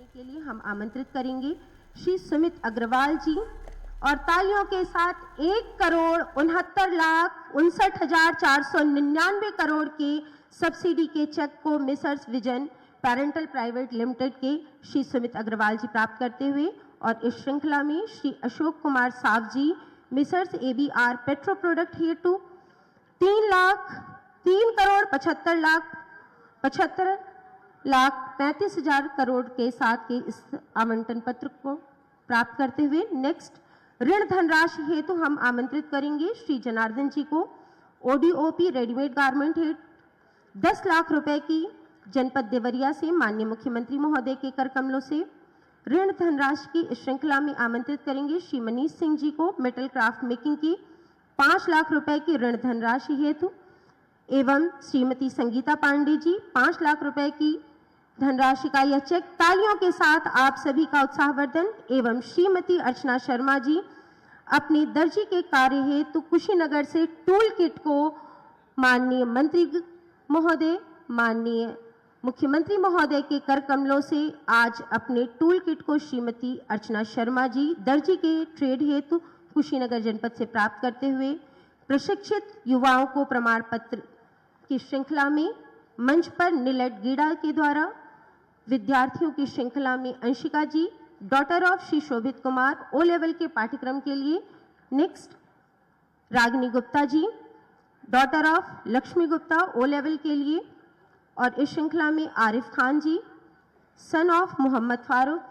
के लिए हम आमंत्रित करेंगे श्री सुमित अग्रवाल जी और तालियों के साथ 1,69,59,499 करोड़ के सब्सिडी के चेक को Mrs vision parental private limited के श्री सुमित अग्रवाल जी प्राप्त करते हुए और इस श्रृंखला में श्री अशोक कुमार साव जी मिसर्स ABR पेट्रो प्रोडक्ट हेतु 3,03,75,35,000 करोड़ के साथ के इस आवंटन पत्र को प्राप्त करते हुए नेक्स्ट ऋण धनराशि हेतु हम आमंत्रित करेंगे श्री जनार्दन जी को ODOP रेडीमेड गारमेंट हेतु 10 लाख रुपए की जनपद देवरिया से माननीय मुख्यमंत्री महोदय के कर कमलों से ऋण धनराशि की इस श्रृंखला में आमंत्रित करेंगे श्री मनीष सिंह जी को मेटल क्राफ्ट मेकिंग की 5 लाख रुपए की ऋण धनराशि हेतु एवं श्रीमती संगीता पांडे जी 5 लाख रुपए की धनराशि का यह चेक तालियों के साथ आप सभी का उत्साहवर्धन एवं श्रीमती अर्चना शर्मा जी अपनी दर्जी के कार्य हेतु कुशीनगर से टूल किट को माननीय मंत्री महोदय माननीय मुख्यमंत्री महोदय के कर कमलों से आज अपने टूल किट को श्रीमती अर्चना शर्मा जी दर्जी के ट्रेड हेतु कुशीनगर जनपद से प्राप्त करते हुए प्रशिक्षित युवाओं को प्रमाण पत्र की श्रृंखला में मंच पर नीलट गीड़ा के द्वारा विद्यार्थियों की श्रृंखला में Anshika ji daughter of Shri Shobhit Kumar O level के पाठ्यक्रम के लिए next Ragini Gupta ji daughter of Lakshmi Gupta O level के लिए और इस श्रृंखला में Arif Khan ji son of Mohammad Farooq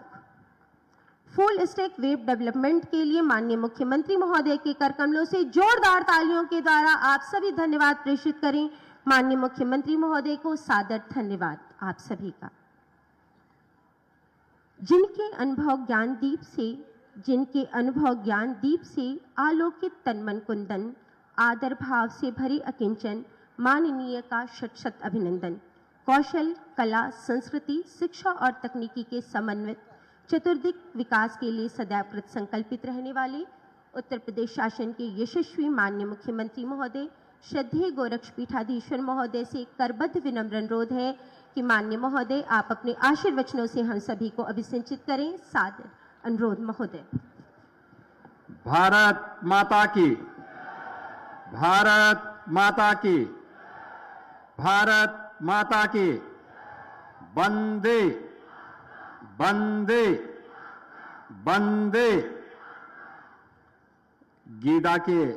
full stack web development के लिए माननीय मुख्यमंत्री महोदय के कर कमलों से जोरदार तालियों के द्वारा आप सभी धन्यवाद प्रेषित करें। माननीय मुख्यमंत्री महोदय को सादर धन्यवाद आप सभी का। जिनके अनुभव ज्ञान दीप से आलोकित तनमन कुंदन आदर भाव से भरे अकिंचन माननीय का शत शत अभिनंदन। कौशल कला संस्कृति शिक्षा और तकनीकी के समन्वित चतुर्दिक विकास के लिए सदैव कृत संकल्पित रहने वाले उत्तर प्रदेश शासन के यशस्वी माननीय मुख्यमंत्री महोदय श्रद्धेय गोरक्षपीठाधीश्वर महोदय से करबद्ध विनम्र अनुरोध है कि माननीय महोदय आप अपने आशीर्वचनों से हम सभी को अभिसिंचित करें। सादर अनुरोध महोदय। भारत माता की, भारत माता की, भारत माता की, वंदे वंदे वंदे। गीडा के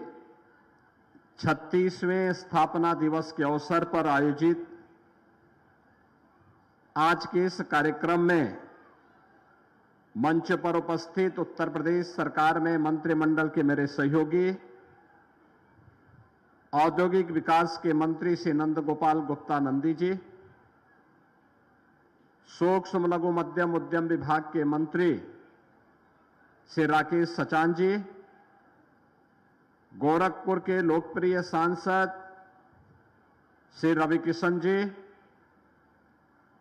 36वें स्थापना दिवस के अवसर पर आयोजित आज के इस कार्यक्रम में मंच पर उपस्थित उत्तर प्रदेश सरकार में मंत्रिमंडल के मेरे सहयोगी औद्योगिक विकास के मंत्री श्री नंद गोपाल गुप्ता नंदी जी, सूक्ष्म लघु मध्यम उद्यम विभाग के मंत्री श्री राकेश सचान जी, गोरखपुर के लोकप्रिय सांसद श्री रवि किशन जी,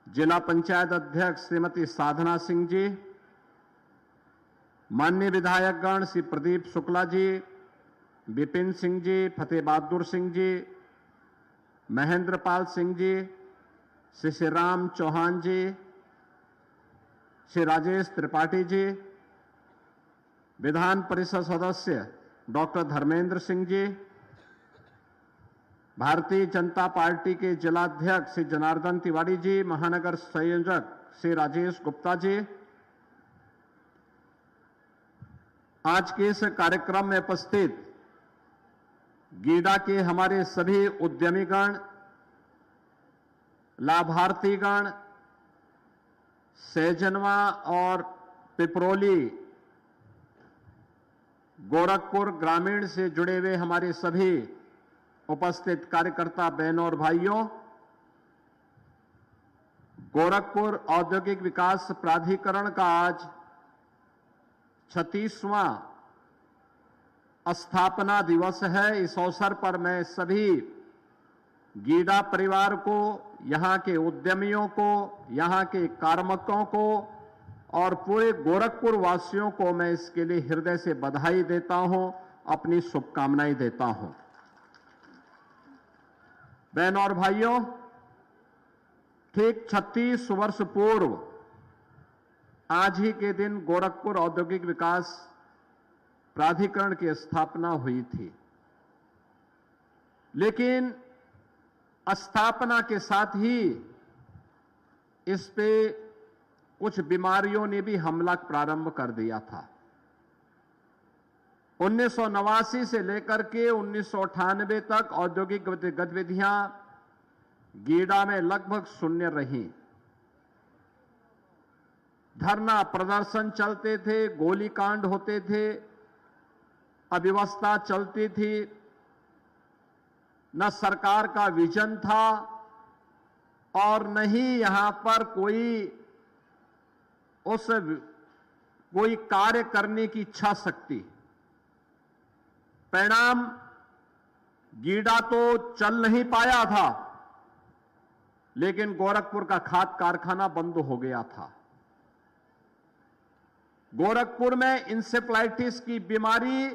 जिला पंचायत अध्यक्ष श्रीमती साधना सिंह जी, माननीय विधायकगण श्री प्रदीप शुक्ला जी, विपिन सिंह जी, फतेह बहादुर सिंह जी, महेंद्र पाल सिंह जी, श्री श्री राम चौहान जी, श्री राजेश त्रिपाठी जी, विधान परिषद सदस्य डॉक्टर धर्मेंद्र सिंह जी, भारतीय जनता पार्टी के जिलाध्यक्ष श्री जनार्दन तिवारी जी, महानगर संयोजक श्री राजेश गुप्ता जी, आज के इस कार्यक्रम में उपस्थित गीडा के हमारे सभी उद्यमीगण, लाभार्थीगण, सहजनवा और पिपरोली गोरखपुर ग्रामीण से जुड़े हुए हमारे सभी उपस्थित कार्यकर्ता बहनों और भाइयों, गोरखपुर औद्योगिक विकास प्राधिकरण का आज 36वां स्थापना दिवस है। इस अवसर पर मैं सभी गीडा परिवार को, यहां के उद्यमियों को, यहां के कार्मिकों को और पूरे गोरखपुर वासियों को मैं इसके लिए हृदय से बधाई देता हूं, अपनी शुभकामनाएं देता हूं। बहनों और भाइयों, ठीक 36 वर्ष पूर्व आज ही के दिन गोरखपुर औद्योगिक विकास प्राधिकरण की स्थापना हुई थी, लेकिन स्थापना के साथ ही इस पे कुछ बीमारियों ने भी हमला प्रारंभ कर दिया था। 1989 से लेकर के 1998 तक औद्योगिक गतिविधियां गीडा में लगभग शून्य रहीं। धरना प्रदर्शन चलते थे, गोलीकांड होते थे, अव्यवस्था चलती थी, न सरकार का विजन था और न ही यहां पर कोई कार्य करने की इच्छा शक्ति। परिणाम गीडा तो चल नहीं पाया था, लेकिन गोरखपुर का खाद कारखाना बंद हो गया था। गोरखपुर में इंसेफ्लाइटिस की बीमारी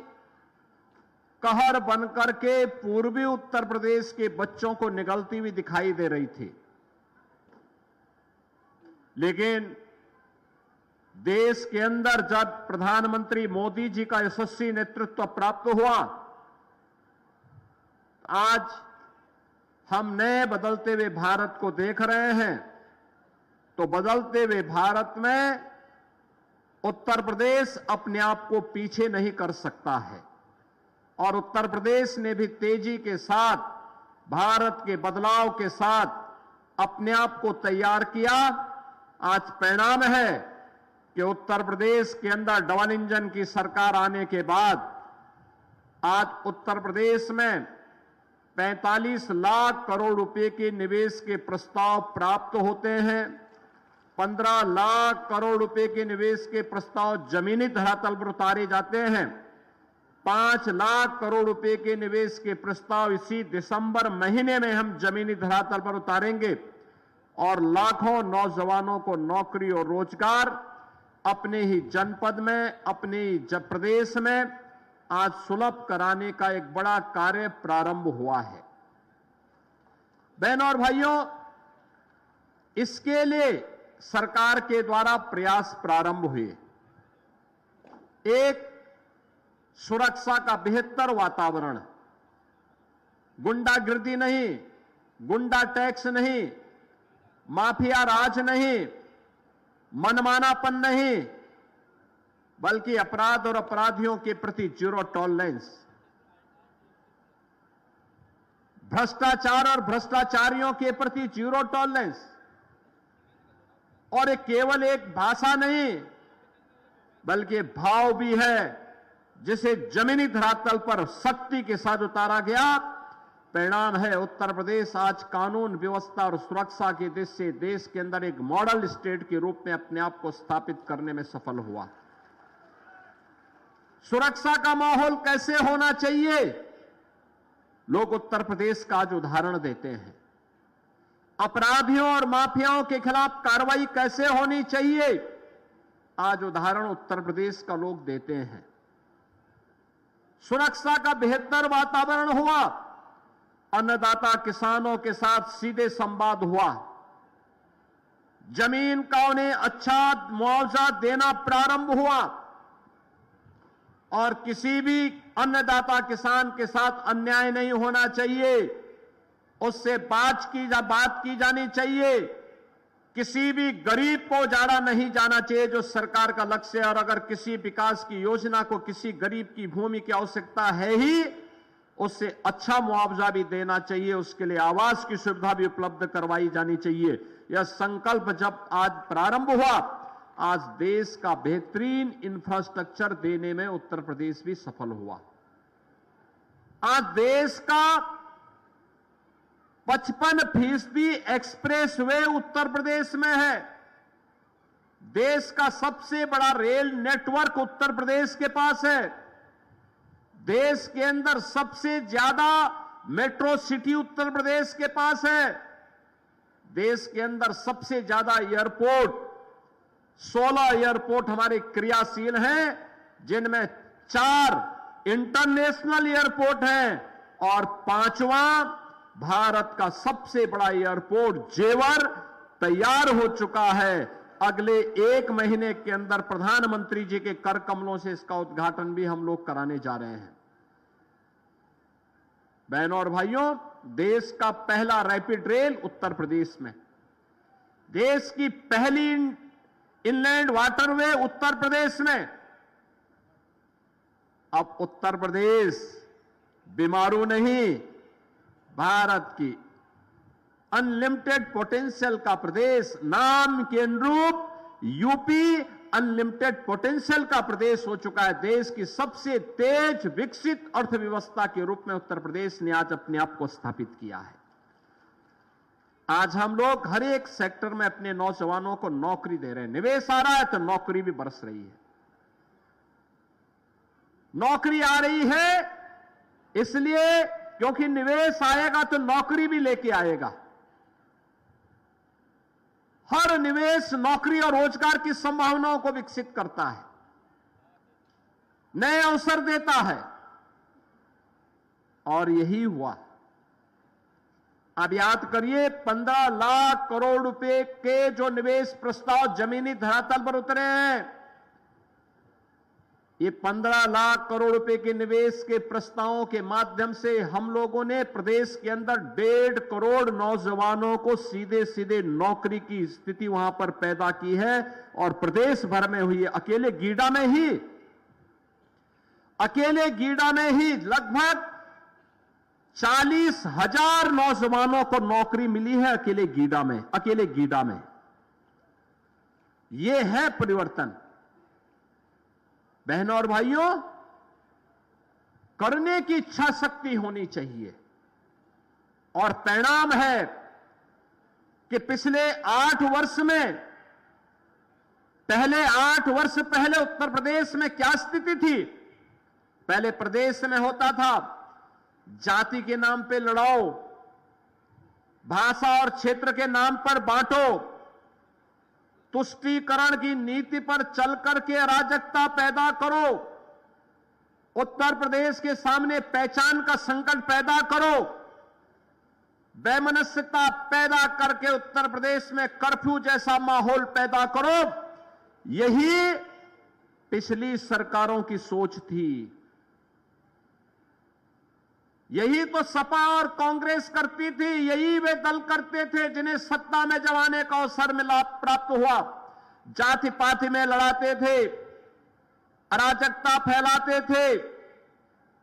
कहर बनकर के पूर्वी उत्तर प्रदेश के बच्चों को निगलती हुई दिखाई दे रही थी, लेकिन देश के अंदर जब प्रधानमंत्री मोदी जी का यशस्वी नेतृत्व प्राप्त हुआ, आज हम नए बदलते हुए भारत को देख रहे हैं। तो बदलते हुए भारत में उत्तर प्रदेश अपने आप को पीछे नहीं कर सकता है और उत्तर प्रदेश ने भी तेजी के साथ भारत के बदलाव के साथ अपने आप को तैयार किया। आज परिणाम है कि उत्तर प्रदेश के अंदर डबल इंजन की सरकार आने के बाद आज उत्तर प्रदेश में 45 लाख करोड़ रुपए के निवेश के प्रस्ताव प्राप्त होते हैं। 15 लाख करोड़ रुपए के निवेश के प्रस्ताव जमीनी धरातल पर उतारे जाते हैं। 5 लाख करोड़ रुपए के निवेश के प्रस्ताव इसी दिसंबर महीने में हम जमीनी धरातल पर उतारेंगे और लाखों नौजवानों को नौकरी और रोजगार अपने ही जनपद में, अपने ही प्रदेश में आज सुलभ कराने का एक बड़ा कार्य प्रारंभ हुआ है। बहनों और भाइयों, इसके लिए सरकार के द्वारा प्रयास प्रारंभ हुए। एक, सुरक्षा का बेहतर वातावरण, गुंडागिर्दी नहीं, गुंडा टैक्स नहीं, माफिया राज नहीं, मनमानापन नहीं, बल्कि अपराध और अपराधियों के प्रति जीरो टॉलरेंस, भ्रष्टाचार और भ्रष्टाचारियों के प्रति जीरो टॉलरेंस। और ये केवल एक भाषा नहीं बल्कि भाव भी है, जिसे जमीनी धरातल पर सख्ती के साथ उतारा गया। परिणाम है उत्तर प्रदेश आज कानून व्यवस्था और सुरक्षा की दृष्टि से देश के अंदर एक मॉडल स्टेट के रूप में अपने आप को स्थापित करने में सफल हुआ। सुरक्षा का माहौल कैसे होना चाहिए, लोग उत्तर प्रदेश का आज उदाहरण देते हैं। अपराधियों और माफियाओं के खिलाफ कार्रवाई कैसे होनी चाहिए, आज उदाहरण उत्तर प्रदेश का लोग देते हैं। सुरक्षा का बेहतर वातावरण हुआ, अन्नदाता किसानों के साथ सीधे संवाद हुआ, जमीन का उन्हें अच्छा मुआवजा देना प्रारंभ हुआ और किसी भी अन्नदाता किसान के साथ अन्याय नहीं होना चाहिए, उससे बात की जानी चाहिए। किसी भी गरीब को जाड़ा नहीं जाना चाहिए, जो सरकार का लक्ष्य है। और अगर किसी विकास की योजना को किसी गरीब की भूमि की आवश्यकता है ही, उससे अच्छा मुआवजा भी देना चाहिए, उसके लिए आवास की सुविधा भी उपलब्ध करवाई जानी चाहिए। यह संकल्प जब आज प्रारंभ हुआ, आज देश का बेहतरीन इंफ्रास्ट्रक्चर देने में उत्तर प्रदेश भी सफल हुआ। आज देश का 55% एक्सप्रेस वे उत्तर प्रदेश में है। देश का सबसे बड़ा रेल नेटवर्क उत्तर प्रदेश के पास है। देश के अंदर सबसे ज्यादा मेट्रो सिटी उत्तर प्रदेश के पास है। देश के अंदर सबसे ज्यादा एयरपोर्ट, 16 एयरपोर्ट हमारे क्रियाशील हैं, जिनमें 4 इंटरनेशनल एयरपोर्ट हैं और 5वां भारत का सबसे बड़ा एयरपोर्ट जेवर तैयार हो चुका है। अगले 1 महीने के अंदर प्रधानमंत्री जी के कर कमलों से इसका उद्घाटन भी हम लोग कराने जा रहे हैं। बहनों और भाइयों, देश का पहला रैपिड रेल उत्तर प्रदेश में, देश की पहली इनलैंड वाटरवे उत्तर प्रदेश में। अब उत्तर प्रदेश बीमारू नहीं, भारत की अनलिमिटेड पोटेंशियल का प्रदेश, नाम के अनुरूप यूपी अनलिमिटेड पोटेंशियल का प्रदेश हो चुका है। देश की सबसे तेज विकसित अर्थव्यवस्था के रूप में उत्तर प्रदेश ने आज अपने आप को स्थापित किया है। आज हम लोग हर एक सेक्टर में अपने नौजवानों को नौकरी दे रहे हैं। निवेश आ रहा है तो नौकरी भी बरस रही है। नौकरी आ रही है इसलिए क्योंकि निवेश आएगा तो नौकरी भी लेके आएगा। हर निवेश नौकरी और रोजगार की संभावनाओं को विकसित करता है, नए अवसर देता है, और यही हुआ। अब याद करिए, 15 लाख करोड़ रुपए के जो निवेश प्रस्ताव जमीनी धरातल पर उतरे हैं, ये 15 लाख करोड़ रुपए के निवेश के प्रस्तावों के माध्यम से हम लोगों ने प्रदेश के अंदर 1.5 करोड़ नौजवानों को सीधे सीधे नौकरी की स्थिति वहां पर पैदा की है। और प्रदेश भर में हुई है, अकेले गीडा में ही लगभग 40,000 नौजवानों को नौकरी मिली है अकेले गीडा में। यह है परिवर्तन। बहनों और भाइयों, करने की इच्छा शक्ति होनी चाहिए। और परिणाम है कि पिछले 8 वर्ष में, पहले 8 वर्ष पहले उत्तर प्रदेश में क्या स्थिति थी? पहले प्रदेश में होता था जाति के नाम पे लड़ाओ, भाषा और क्षेत्र के नाम पर बांटो, तुष्टीकरण की नीति पर चल करके अराजकता पैदा करो, उत्तर प्रदेश के सामने पहचान का संकट पैदा करो, वैमनस्यता पैदा करके उत्तर प्रदेश में कर्फ्यू जैसा माहौल पैदा करो। यही पिछली सरकारों की सोच थी। यही तो सपा और कांग्रेस करती थी, यही वे दल करते थे जिन्हें सत्ता में जब आने का अवसर मिला, प्राप्त हुआ। जाति पाति में लड़ाते थे, अराजकता फैलाते थे,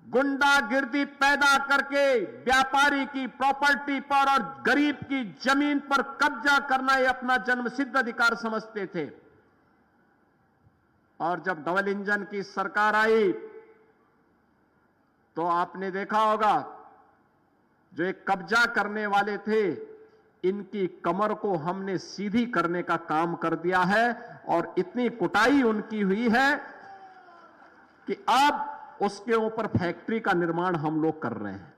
गुंडागिर्दी पैदा करके व्यापारी की प्रॉपर्टी पर और गरीब की जमीन पर कब्जा करना ये अपना जन्मसिद्ध अधिकार समझते थे। और जब डबल इंजन की सरकार आई तो आपने देखा होगा, जो एक कब्जा करने वाले थे, इनकी कमर को हमने सीधी करने का काम कर दिया है। और इतनी कुटाई उनकी हुई है कि अब उसके ऊपर फैक्ट्री का निर्माण हम लोग कर रहे हैं।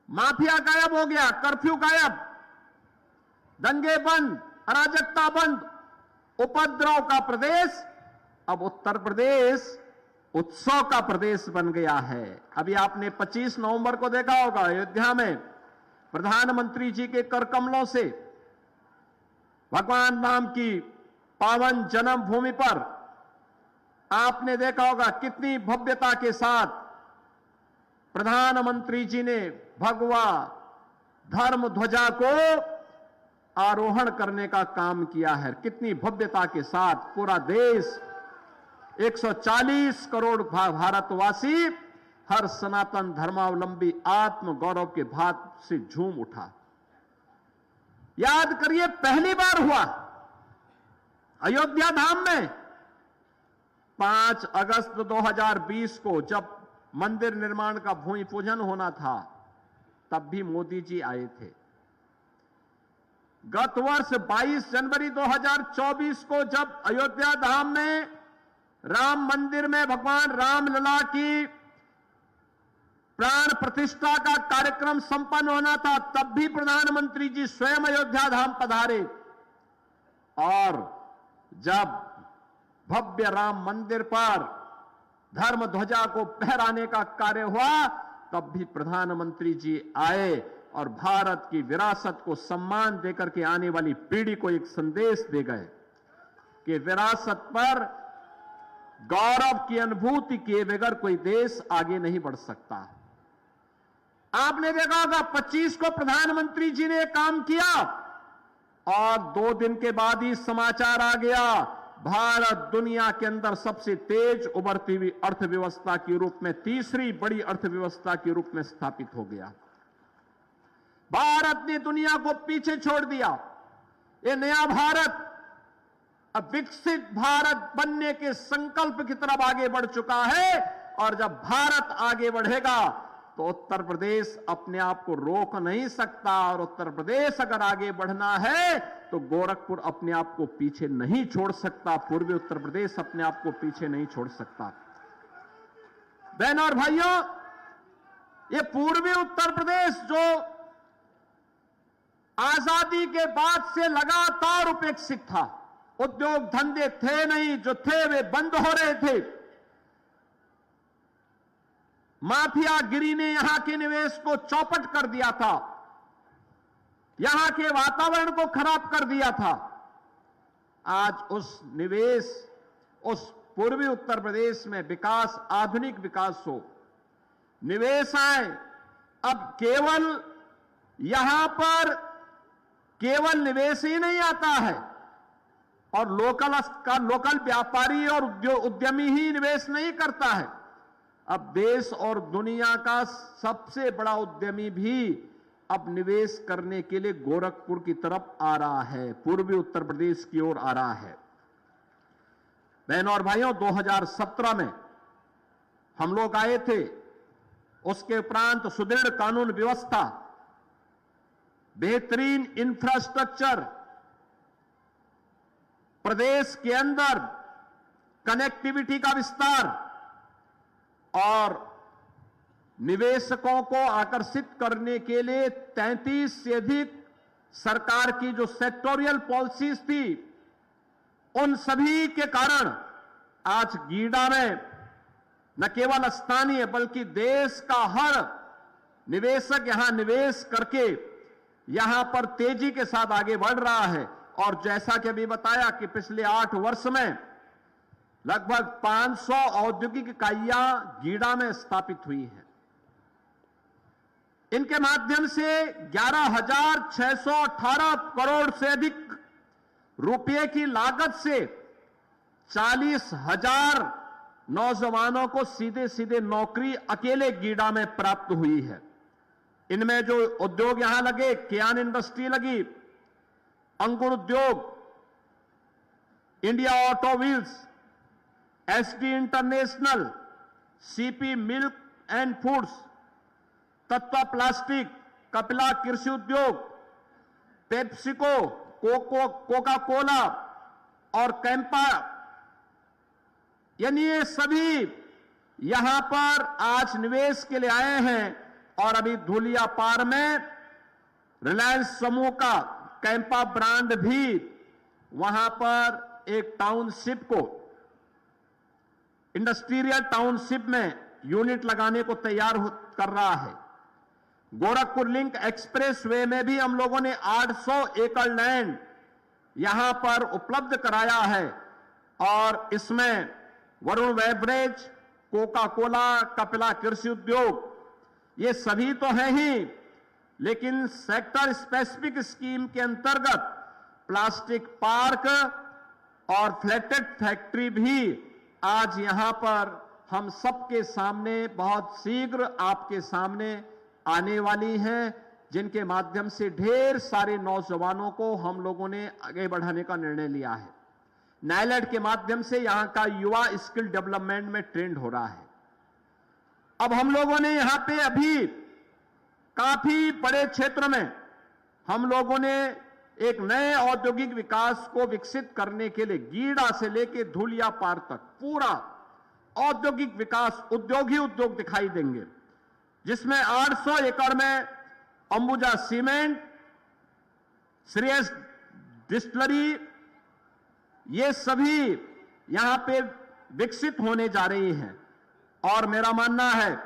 माफिया गायब हो गया, कर्फ्यू गायब, दंगे बंद, अराजकता बंद, उपद्रव का प्रदेश अब उत्तर प्रदेश उत्सव का प्रदेश बन गया है। अभी आपने 25 नवंबर को देखा होगा, अयोध्या में प्रधानमंत्री जी के कर कमलों से भगवान राम की पावन जन्मभूमि पर आपने देखा होगा कितनी भव्यता के साथ प्रधानमंत्री जी ने भगवा धर्म ध्वजा को आरोहण करने का काम किया है। कितनी भव्यता के साथ पूरा देश, 140 करोड़ भारतवासी, हर सनातन धर्मावलंबी आत्म गौरव के भाव से झूम उठा। याद करिए, पहली बार हुआ अयोध्या धाम में 5 अगस्त 2020 को, जब मंदिर निर्माण का भूमि पूजन होना था, तब भी मोदी जी आए थे। गत वर्ष 22 जनवरी 2024 को जब अयोध्या धाम में राम मंदिर में भगवान रामलला की प्राण प्रतिष्ठा का कार्यक्रम संपन्न होना था, तब भी प्रधानमंत्री जी स्वयं अयोध्या धाम पधारे। और जब भव्य राम मंदिर पर धर्म ध्वजा को फहराने का कार्य हुआ, तब भी प्रधानमंत्री जी आए और भारत की विरासत को सम्मान देकर के आने वाली पीढ़ी को एक संदेश दे गए कि विरासत पर गौरव की अनुभूति किए बगैर कोई देश आगे नहीं बढ़ सकता। आपने देखा होगा 25 को प्रधानमंत्री जी ने काम किया और 2 दिन के बाद ही समाचार आ गया, भारत दुनिया के अंदर सबसे तेज उभरती हुई अर्थव्यवस्था के रूप में, तीसरी बड़ी अर्थव्यवस्था के रूप में स्थापित हो गया। भारत ने दुनिया को पीछे छोड़ दिया। ये नया भारत अब विकसित भारत बनने के संकल्प की तरफ आगे बढ़ चुका है। और जब भारत आगे बढ़ेगा तो उत्तर प्रदेश अपने आप को रोक नहीं सकता। और उत्तर प्रदेश अगर आगे बढ़ना है तो गोरखपुर अपने आप को पीछे नहीं छोड़ सकता, पूर्वी उत्तर प्रदेश अपने आप को पीछे नहीं छोड़ सकता। बहनों और भाइयों, ये पूर्वी उत्तर प्रदेश जो आजादी के बाद से लगातार उपेक्षित था, उद्योग धंधे थे नहीं, जो थे वे बंद हो रहे थे। माफियागिरी ने यहां के निवेश को चौपट कर दिया था, यहां के वातावरण को खराब कर दिया था। आज उस निवेश, उस पूर्वी उत्तर प्रदेश में विकास, आधुनिक विकास हो, निवेश आए। अब केवल यहां पर केवल निवेश ही नहीं आता है और लोकल व्यापारी और उद्यमी ही निवेश नहीं करता है। अब देश और दुनिया का सबसे बड़ा उद्यमी भी अब निवेश करने के लिए गोरखपुर की तरफ आ रहा है, पूर्वी उत्तर प्रदेश की ओर आ रहा है। बहनों और भाइयों, 2017 में हम लोग आए थे। उसके उपरांत सुदृढ़ कानून व्यवस्था, बेहतरीन इंफ्रास्ट्रक्चर, प्रदेश के अंदर कनेक्टिविटी का विस्तार और निवेशकों को आकर्षित करने के लिए 33 से अधिक सरकार की जो सेक्टोरियल पॉलिसीज थी, उन सभी के कारण आज गीडा में न केवल स्थानीय बल्कि देश का हर निवेशक यहां निवेश करके यहां पर तेजी के साथ आगे बढ़ रहा है। और जैसा कि अभी बताया कि पिछले 8 वर्ष में लगभग 500 औद्योगिक इकाइयां गीडा में स्थापित हुई हैं। इनके माध्यम से 11,618 करोड़ से अधिक रुपए की लागत से 40,000 नौजवानों को सीधे सीधे नौकरी अकेले गीडा में प्राप्त हुई है। इनमें जो उद्योग यहां लगे, कियान इंडस्ट्री लगी, अंकुर उद्योग, India auto wheels, SD international, CP milk and foods, Tatva plastic, Kapila कृषि उद्योग, पेप्सिको, कोका कोला और कैंपा, यानी ये सभी यहां पर आज निवेश के लिए आए हैं। और अभी धुलियापार में रिलायंस समूह का कैंपा ब्रांड भी वहां पर एक टाउनशिप को, इंडस्ट्रियल टाउनशिप में यूनिट लगाने को तैयार कर रहा है। गोरखपुर लिंक एक्सप्रेस वे में भी हम लोगों ने 800 एकड़ लैंड यहां पर उपलब्ध कराया है और इसमें Varun beverage, Coca Cola, Kapila कृषि उद्योग, ये सभी तो हैं ही, लेकिन सेक्टर स्पेसिफिक स्कीम के अंतर्गत प्लास्टिक पार्क और फ्लैटेड फैक्ट्री भी आज यहां पर हम सबके सामने बहुत शीघ्र आपके सामने आने वाली हैं, जिनके माध्यम से ढेर सारे नौजवानों को हम लोगों ने आगे बढ़ाने का निर्णय लिया है। नाइलेड के माध्यम से यहां का युवा स्किल डेवलपमेंट में ट्रेंड हो रहा है। अब हम लोगों ने यहां पे अभी काफी बड़े क्षेत्र में हम लोगों ने एक नए औद्योगिक विकास को विकसित करने के लिए गीडा से लेकर धुलियापार तक पूरा औद्योगिक विकास, उद्योग ही उद्योग दिखाई देंगे, जिसमें 800 एकड़ में अंबुजा सीमेंट, श्रेयस डिस्टिलरी, ये सभी यहां पे विकसित होने जा रही हैं। और मेरा मानना है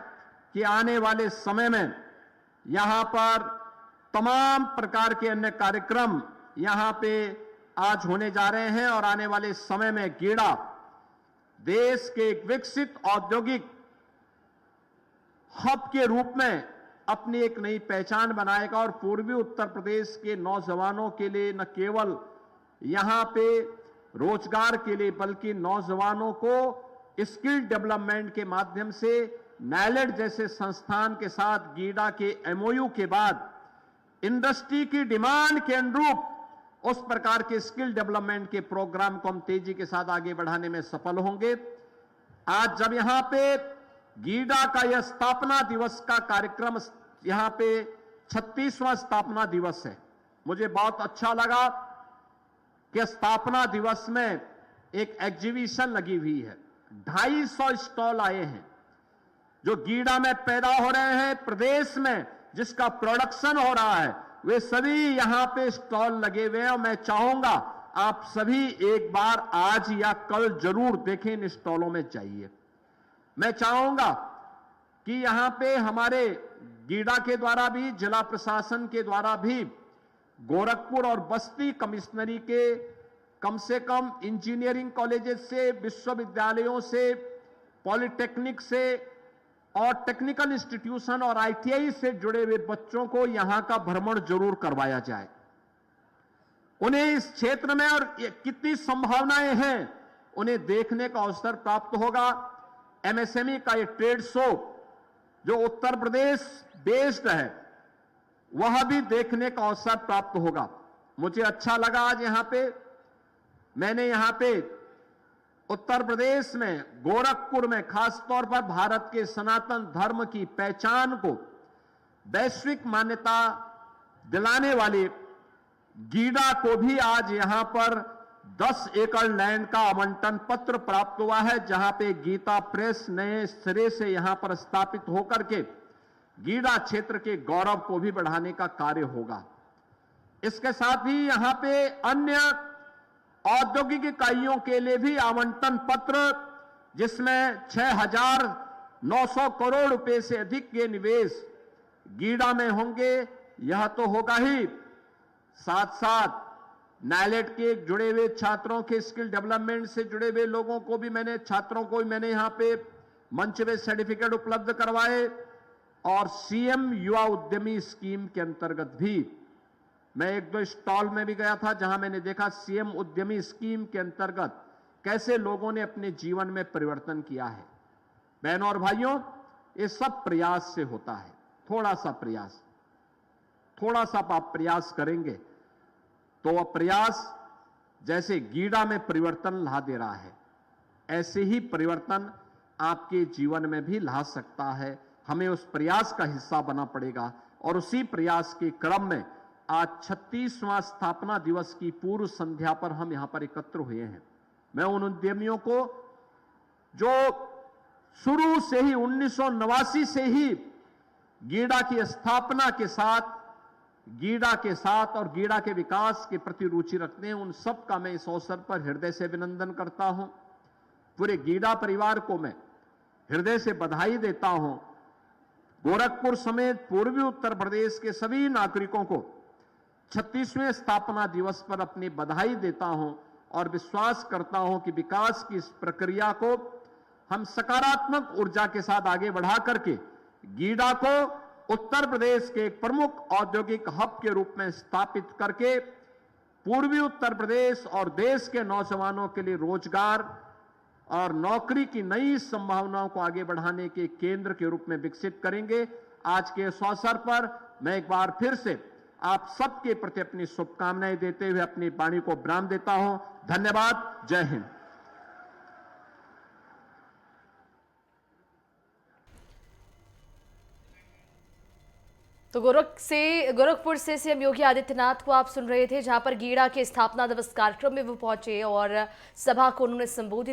कि आने वाले समय में यहां पर तमाम प्रकार के अन्य कार्यक्रम यहां पे आज होने जा रहे हैं और आने वाले समय में गीडा देश के एक विकसित औद्योगिक हब के रूप में अपनी एक नई पहचान बनाएगा और पूर्वी उत्तर प्रदेश के नौजवानों के लिए न केवल यहां पे रोजगार के लिए बल्कि नौजवानों को स्किल डेवलपमेंट के माध्यम से नाइलेड जैसे संस्थान के साथ गीडा के एमओयू के बाद इंडस्ट्री की डिमांड के अनुरूप उस प्रकार के स्किल डेवलपमेंट के प्रोग्राम को हम तेजी के साथ आगे बढ़ाने में सफल होंगे। आज जब यहां पे गीडा का यह स्थापना दिवस का कार्यक्रम, यहां पे 36वां स्थापना दिवस है, मुझे बहुत अच्छा लगा कि स्थापना दिवस में एक एग्जीबिशन लगी हुई है। 250 स्टॉल आए हैं जो गीडा में पैदा हो रहे हैं, प्रदेश में जिसका प्रोडक्शन हो रहा है, वे सभी यहां पे स्टॉल लगे हुए हैं और मैं चाहूंगा आप सभी एक बार आज या कल जरूर देखें, इन स्टॉलों में जाइए। मैं चाहूंगा कि यहां पे हमारे गीडा के द्वारा भी, जिला प्रशासन के द्वारा भी गोरखपुर और बस्ती कमिश्नरी के कम से कम इंजीनियरिंग कॉलेजेस से, विश्वविद्यालयों से, पॉलिटेक्निक से और टेक्निकल इंस्टीट्यूशन और आईटीआई से जुड़े हुए बच्चों को यहां का भ्रमण जरूर करवाया जाए। उन्हें इस क्षेत्र में और कितनी संभावनाएं हैं उन्हें देखने का अवसर प्राप्त होगा। एमएसएमई का ये ट्रेड शो जो उत्तर प्रदेश बेस्ड है वह भी देखने का अवसर प्राप्त होगा। मुझे अच्छा लगा आज यहां पे मैंने यहां पे उत्तर प्रदेश में गोरखपुर में खासतौर पर भारत के सनातन धर्म की पहचान को वैश्विक मान्यता दिलाने वाले गीडा को भी आज यहां पर 10 एकड़ लैंड का आवंटन पत्र प्राप्त हुआ है, जहां पे गीता प्रेस नए सिरे से यहां पर स्थापित होकर के गीडा क्षेत्र के गौरव को भी बढ़ाने का कार्य होगा। इसके साथ ही यहां पे अन्य औद्योगिक इकाइयों के लिए भी आवंटन पत्र, जिसमें 6,900 करोड़ रुपए से अधिक के निवेश गीडा में होंगे, यह तो होगा ही, साथ साथ नाइलेड के जुड़े हुए छात्रों के स्किल डेवलपमेंट से जुड़े हुए लोगों को भी छात्रों को भी मैंने यहां पे मंच में सर्टिफिकेट उपलब्ध करवाए और सीएम युवा उद्यमी स्कीम के अंतर्गत भी मैं 1-2 स्टॉल में भी गया था जहां मैंने देखा सीएम उद्यमी स्कीम के अंतर्गत कैसे लोगों ने अपने जीवन में परिवर्तन किया है। बहनों और भाइयों, ये सब प्रयास से होता है। थोड़ा सा आप प्रयास करेंगे तो वह प्रयास जैसे गीडा में परिवर्तन ला दे रहा है, ऐसे ही परिवर्तन आपके जीवन में भी ला सकता है। हमें उस प्रयास का हिस्सा बनना पड़ेगा और उसी प्रयास के क्रम में आज 36वां स्थापना दिवस की पूर्व संध्या पर हम यहां पर एकत्र हुए हैं। मैं उन उद्यमियों को जो शुरू से ही 1989 से ही गीडा की स्थापना के साथ और गीडा के विकास के प्रति रुचि रखते हैं, उन सब का मैं इस अवसर पर हृदय से अभिनंदन करता हूं। पूरे गीडा परिवार को मैं हृदय से बधाई देता हूं। गोरखपुर समेत पूर्वी उत्तर प्रदेश के सभी नागरिकों को 36वें स्थापना दिवस पर अपनी बधाई देता हूं और विश्वास करता हूं कि विकास की इस प्रक्रिया को हम सकारात्मक ऊर्जा के साथ आगे बढ़ा करके गीडा को उत्तर प्रदेश के एक प्रमुख औद्योगिक हब के रूप में स्थापित करके पूर्वी उत्तर प्रदेश और देश के नौजवानों के लिए रोजगार और नौकरी की नई संभावनाओं को आगे बढ़ाने के केंद्र के रूप में विकसित करेंगे। आज के इस अवसर पर मैं एक बार फिर से आप सबके प्रति अपनी शुभकामनाएं देते हुए अपनी वाणी को विराम देता हूं। धन्यवाद। जय हिंद। तो गोरखपुर से सीएम योगी आदित्यनाथ को आप सुन रहे थे, जहां पर गीडा के स्थापना दिवस कार्यक्रम में वो पहुंचे और सभा को उन्होंने संबोधित